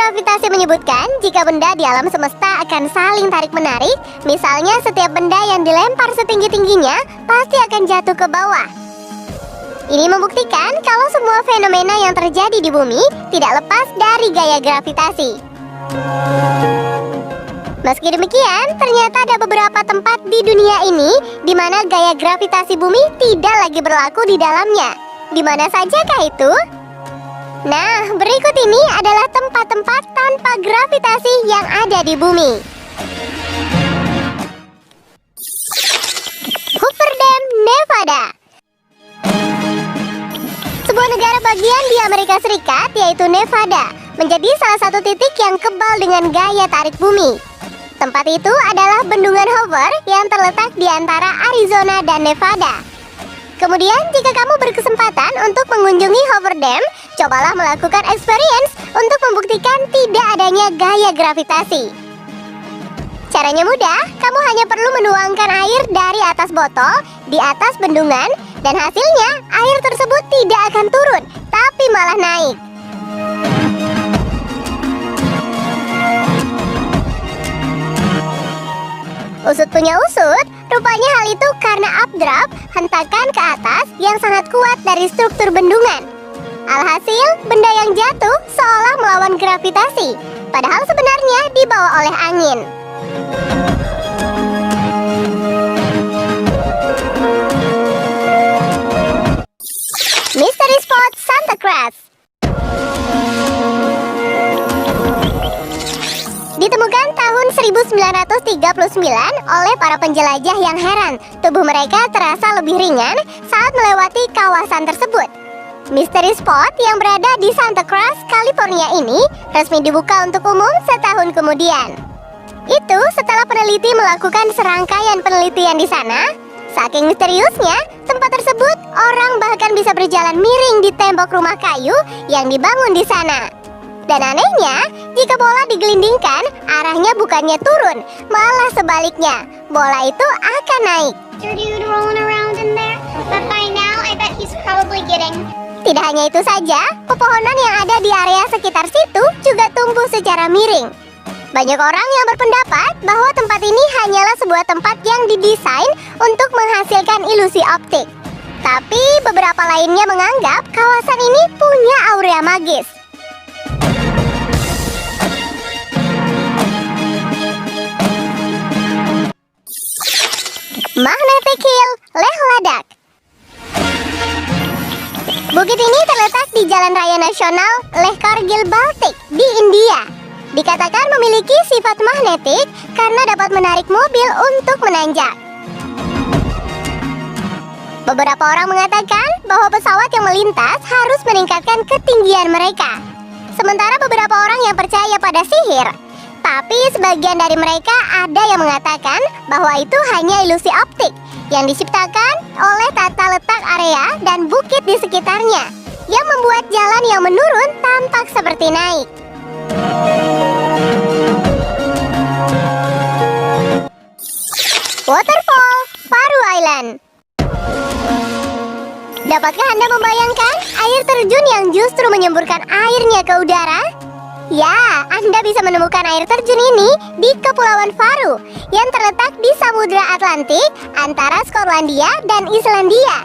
gravitasi menyebutkan jika benda di alam semesta akan saling tarik-menarik. Misalnya setiap benda yang dilempar setinggi-tingginya pasti akan jatuh ke bawah. Ini membuktikan kalau semua fenomena yang terjadi di bumi tidak lepas dari gaya gravitasi. Meski demikian, ternyata ada beberapa tempat di dunia ini di mana gaya gravitasi bumi tidak lagi berlaku di dalamnya. Di mana sajakah itu? Nah, berikut ini adalah tempat-tempat tanpa gravitasi yang ada di bumi. Hoover Dam, Nevada. Sebuah negara bagian di Amerika Serikat, yaitu Nevada, menjadi salah satu titik yang kebal dengan gaya tarik bumi. Tempat itu adalah bendungan Hoover yang terletak di antara Arizona dan Nevada. Kemudian, jika kamu berkesempatan untuk mengunjungi Hoover Dam, cobalah melakukan experience untuk membuktikan tidak adanya gaya gravitasi. Caranya mudah, kamu hanya perlu menuangkan air dari atas botol di atas bendungan, dan hasilnya air tersebut tidak akan turun, tapi malah naik. Usut punya usut, rupanya hal itu karena updraft, hentakan ke atas yang sangat kuat dari struktur bendungan. Alhasil, benda yang jatuh seolah melawan gravitasi, padahal sebenarnya dibawa oleh angin. Mystery Spot Santa Cruz. Ditemukan tahun 1939 oleh para penjelajah yang heran tubuh mereka terasa lebih ringan saat melewati kawasan tersebut. Mystery Spot yang berada di Santa Cruz, California ini resmi dibuka untuk umum setahun kemudian. Itu setelah peneliti melakukan serangkaian penelitian di sana. Saking misteriusnya, tempat tersebut orang bahkan bisa berjalan miring di tembok rumah kayu yang dibangun di sana. Dan anehnya, jika bola digelindingkan, arahnya bukannya turun, malah sebaliknya, bola itu akan naik. Tidak hanya itu saja, pepohonan yang ada di area sekitar situ juga tumbuh secara miring. Banyak orang yang berpendapat bahwa tempat ini hanyalah sebuah tempat yang didesain untuk menghasilkan ilusi optik. Tapi beberapa lainnya menganggap kawasan ini punya aura magis. Magnetic Hill, Leh Ladakh. Bukit ini terletak di Jalan Raya Nasional Leh Kargil Baltik di India. Dikatakan memiliki sifat magnetik karena dapat menarik mobil untuk menanjak. Beberapa orang mengatakan bahwa pesawat yang melintas harus meningkatkan ketinggian mereka. Sementara beberapa orang yang percaya pada sihir. Tapi sebagian dari mereka ada yang mengatakan bahwa itu hanya ilusi optik yang diciptakan oleh tata letak area dan bukit di sekitarnya yang membuat jalan yang menurun tampak seperti naik. Waterfall, Faru Island. Dapatkah Anda membayangkan air terjun yang justru menyemburkan airnya ke udara? Ya, Anda bisa menemukan air terjun ini di Kepulauan Faru yang terletak di Samudra Atlantik antara Skotlandia dan Islandia.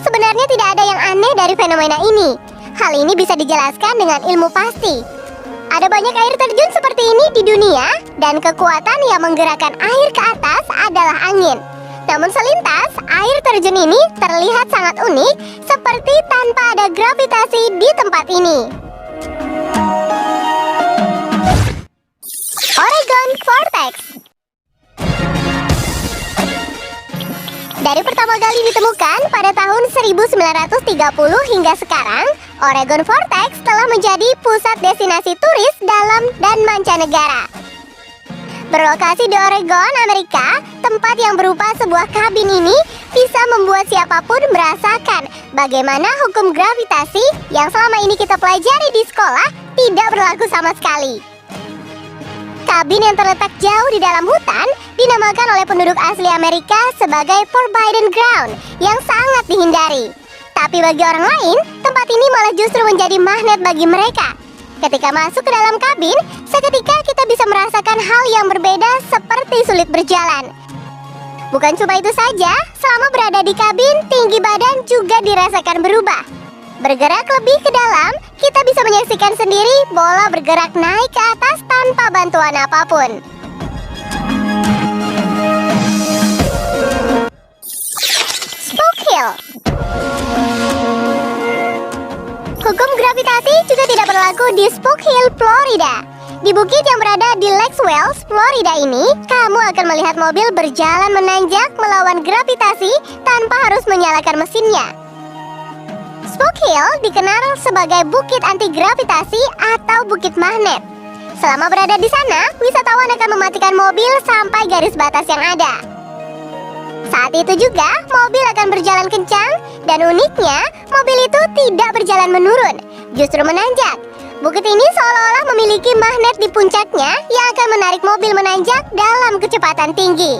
Sebenarnya tidak ada yang aneh dari fenomena ini. Hal ini bisa dijelaskan dengan ilmu pasti. Ada banyak air terjun seperti ini di dunia, dan kekuatan yang menggerakkan air ke atas adalah angin. Namun selintas, air terjun ini terlihat sangat unik, seperti tanpa ada gravitasi di tempat ini. Oregon Vortex. Dari pertama kali ditemukan pada tahun 1930 hingga sekarang, Oregon Vortex telah menjadi pusat destinasi turis dalam dan mancanegara. Berlokasi di Oregon, Amerika, tempat yang berupa sebuah kabin ini bisa membuat siapapun merasakan bagaimana hukum gravitasi yang selama ini kita pelajari di sekolah tidak berlaku sama sekali. Kabin yang terletak jauh di dalam hutan dinamakan oleh penduduk asli Amerika sebagai Forbidden Ground yang sangat dihindari. Tapi bagi orang lain, tempat ini malah justru menjadi magnet bagi mereka. Ketika masuk ke dalam kabin, seketika kita bisa merasakan hal yang berbeda seperti sulit berjalan. Bukan cuma itu saja, selama berada di kabin, tinggi badan juga dirasakan berubah. Bergerak lebih ke dalam, kita bisa menyaksikan sendiri bola bergerak naik ke atas tanpa bantuan apapun. Spook Hill. Hukum gravitasi juga tidak berlaku di Spook Hill, Florida. Di bukit yang berada di Lake Wales, Florida ini, kamu akan melihat mobil berjalan menanjak melawan gravitasi tanpa harus menyalakan mesinnya. Spook Hill dikenal sebagai bukit anti gravitasi atau bukit magnet. Selama berada di sana, wisatawan akan mematikan mobil sampai garis batas yang ada. Saat itu juga, mobil akan berjalan kencang, dan uniknya, mobil itu tidak berjalan menurun, justru menanjak. Bukit ini seolah-olah memiliki magnet di puncaknya yang akan menarik mobil menanjak dalam kecepatan tinggi.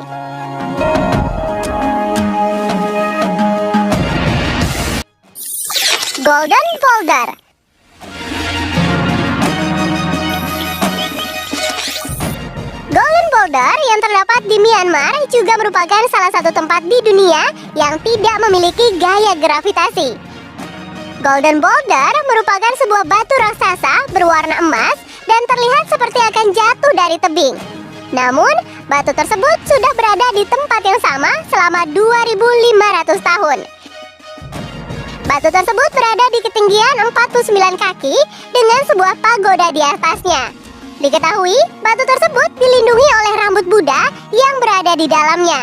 Golden Boulder. Golden Boulder yang terdapat di Myanmar juga merupakan salah satu tempat di dunia yang tidak memiliki gaya gravitasi. Golden Boulder merupakan sebuah batu raksasa berwarna emas dan terlihat seperti akan jatuh dari tebing. Namun, batu tersebut sudah berada di tempat yang sama selama 2.500 tahun. Batu tersebut berada di ketinggian 49 kaki dengan sebuah pagoda di atasnya. Diketahui, batu tersebut dilindungi oleh rambut Buddha yang berada di dalamnya.